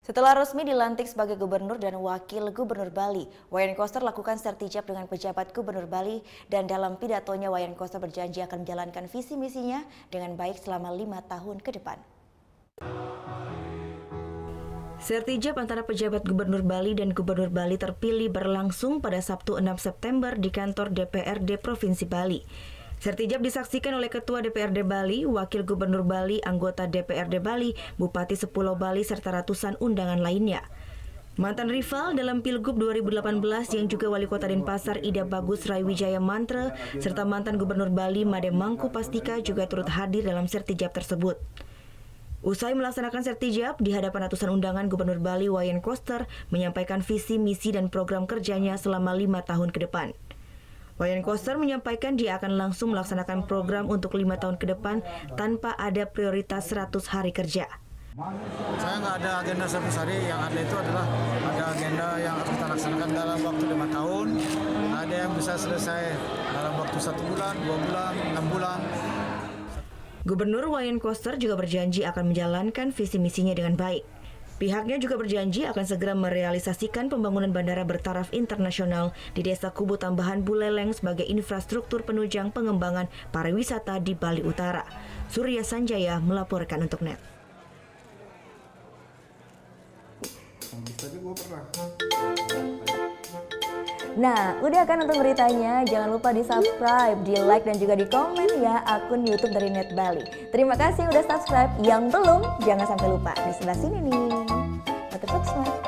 Setelah resmi dilantik sebagai gubernur dan wakil gubernur Bali, Wayan Koster lakukan sertijab dengan pejabat gubernur Bali dan dalam pidatonya Wayan Koster berjanji akan menjalankan visi misinya dengan baik selama 5 tahun ke depan. Sertijab antara pejabat gubernur Bali dan gubernur Bali terpilih berlangsung pada Sabtu 6 September di kantor DPRD Provinsi Bali. Sertijab disaksikan oleh Ketua DPRD Bali, Wakil Gubernur Bali, anggota DPRD Bali, Bupati Sepulau Bali, serta ratusan undangan lainnya. Mantan rival dalam Pilgub 2018 yang juga Wali Kota Denpasar Ida Bagus Raiwijaya Mantre, serta mantan Gubernur Bali Made Mangku Pastika juga turut hadir dalam sertijab tersebut. Usai melaksanakan sertijab, di hadapan ratusan undangan Gubernur Bali Wayan Koster menyampaikan visi, misi, dan program kerjanya selama 5 tahun ke depan. Wayan Koster menyampaikan dia akan langsung melaksanakan program untuk 5 tahun ke depan tanpa ada prioritas 100 hari kerja. Saya nggak ada agenda 100 hari, yang ada itu adalah ada agenda yang harus kita laksanakan dalam waktu 5 tahun. Ada yang bisa selesai dalam waktu 1 bulan, 2 bulan, 6 bulan. Gubernur Wayan Koster juga berjanji akan menjalankan visi misinya dengan baik. Pihaknya juga berjanji akan segera merealisasikan pembangunan bandara bertaraf internasional di Desa Kubu Tambahan Buleleng sebagai infrastruktur penunjang pengembangan pariwisata di Bali Utara. Surya Sanjaya melaporkan untuk NET. Nah, udah kan nonton beritanya? Jangan lupa di subscribe, di like, dan juga di komen ya akun YouTube dari Net Bali. Terima kasih udah subscribe. Yang belum, jangan sampai lupa. Di sebelah sini nih. Subscribe.